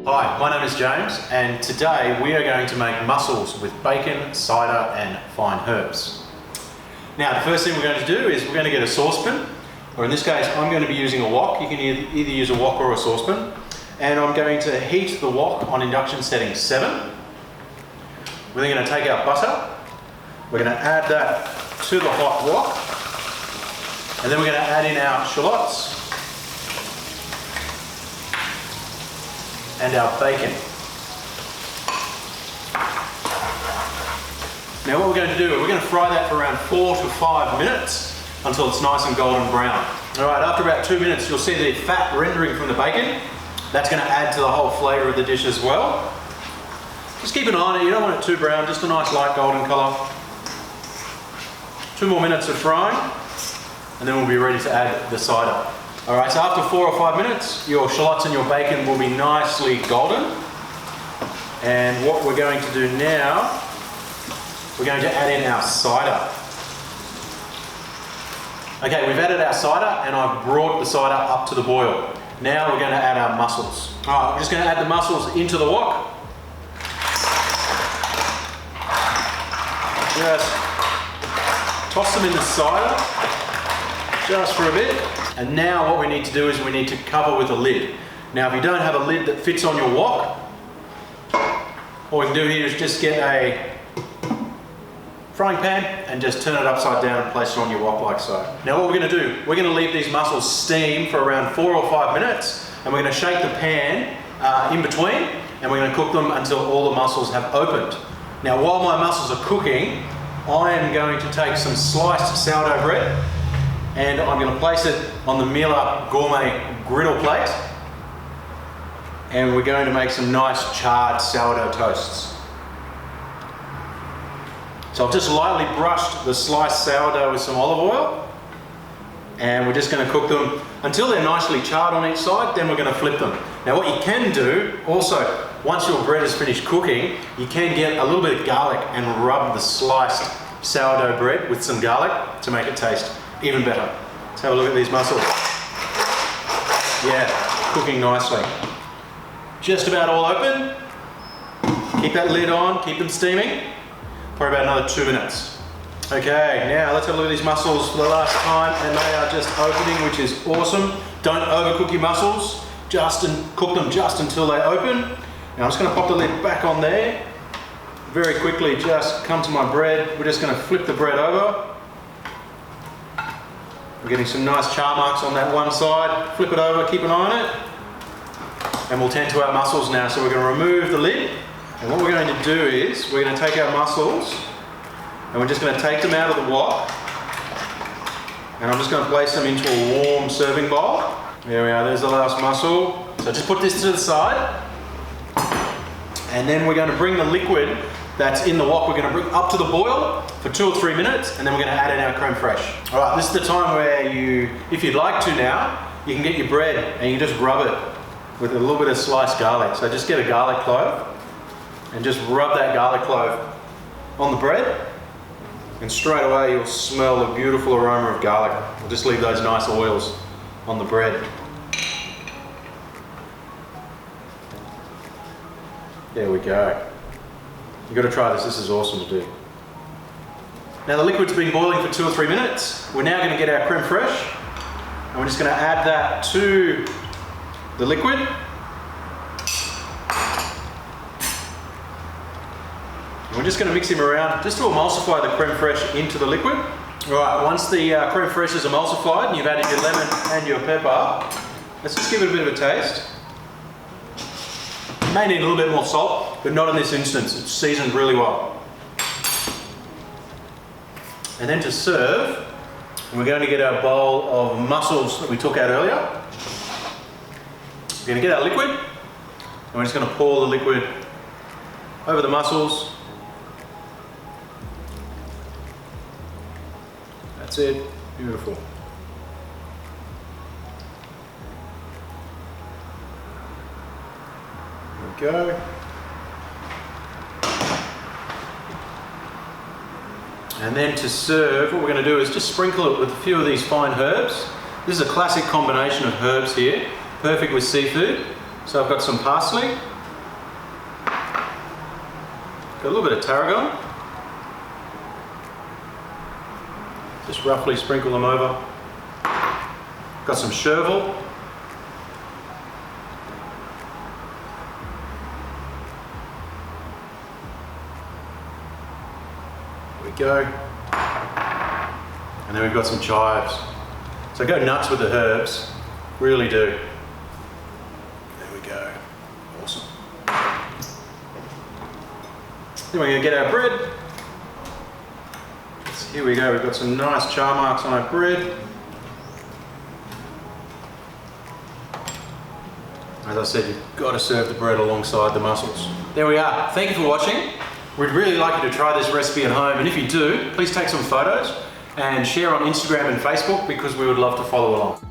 Hi, my name is James, and today we are going to make mussels with bacon, cider and fine herbs. Now the first thing we're going to do is we're going to get a saucepan, or in this case I'm going to be using a wok. You can either use a wok or a saucepan, and I'm going to heat the wok on induction setting 7. We're then going to take our butter, we're going to add that to the hot wok, and then we're going to add in our shallots and our bacon. Now what we're going to do, we're going to fry that for around 4 to 5 minutes until it's nice and golden brown. Alright, after about 2 minutes you'll see the fat rendering from the bacon. That's going to add to the whole flavour of the dish as well. Just keep an eye on it, you don't want it too brown, just a nice light golden colour. 2 more minutes of frying and then we'll be ready to add the cider. Alright, so after 4 or 5 minutes, your shallots and your bacon will be nicely golden. And what we're going to do now, we're going to add in our cider. Okay, we've added our cider and I've brought the cider up to the boil. Now we're going to add our mussels. Alright, we're just going to add the mussels into the wok. Just toss them in the cider, just for a bit. And now what we need to do is we need to cover with a lid. Now if you don't have a lid that fits on your wok, what we can do here is just get a frying pan and just turn it upside down and place it on your wok like so. Now what we're going to do, we're going to leave these mussels steam for around 4 or 5 minutes, and we're going to shake the pan in between, and we're going to cook them until all the mussels have opened. Now while my mussels are cooking, I am going to take some sliced sourdough bread and I'm going to place it on the Miele Gourmet griddle plate, and we're going to make some nice charred sourdough toasts. So I've just lightly brushed the sliced sourdough with some olive oil, and we're just going to cook them until they're nicely charred on each side, then we're going to flip them. Now what you can do also, once your bread is finished cooking, you can get a little bit of garlic and rub the sliced sourdough bread with some garlic to make it taste even better. Let's have a look at these mussels. Yeah, cooking nicely. Just about all open. Keep that lid on, keep them steaming. For about another 2 minutes. Okay, now let's have a look at these mussels for the last time, and they are just opening, which is awesome. Don't overcook your mussels, cook them just until they open. Now I'm just going to pop the lid back on there. Very quickly, just come to my bread. We're just going to flip the bread over. We're getting some nice char marks on that one side. Flip it over, keep an eye on it. And we'll tend to our mussels now. So we're going to remove the lid. And what we're going to do is, we're going to take our mussels and we're just going to take them out of the wok. And I'm just going to place them into a warm serving bowl. There we are, there's the last mussel. So just put this to the side. And then we're going to bring the liquid that's in the wok, we're going to bring up to the boil for 2 or 3 minutes, and then we're going to add in our creme fraiche. Alright, this is the time where you, if you'd like to now, you can get your bread and you just rub it with a little bit of sliced garlic. So just get a garlic clove and just rub that garlic clove on the bread, and straight away you'll smell the beautiful aroma of garlic. We'll just leave those nice oils on the bread. There we go. You've got to try this, this is awesome to do. Now the liquid's been boiling for 2 or 3 minutes. We're now going to get our creme fraiche, and we're just going to add that to the liquid. And we're just going to mix him around just to emulsify the creme fraiche into the liquid. Alright, once the creme fraiche is emulsified and you've added your lemon and your pepper, let's just give it a bit of a taste. You may need a little bit more salt, but not in this instance. It's seasoned really well. And then to serve, we're going to get our bowl of mussels that we took out earlier. We're going to get our liquid, and we're just going to pour the liquid over the mussels. That's it. Beautiful. Go. And then to serve, what we're going to do is just sprinkle it with a few of these fine herbs. This is a classic combination of herbs here, perfect with seafood. So I've got some parsley, a little bit of tarragon. Just roughly sprinkle them over. Got some chervil. There we go. And then we've got some chives. So go nuts with the herbs, really do. There we go, awesome. Then we're gonna get our bread. Here we go, we've got some nice char marks on our bread. As I said, you've got to serve the bread alongside the mussels. There we are. Thank you for watching. We'd really like you to try this recipe at home, and if you do, please take some photos and share on Instagram and Facebook because we would love to follow along.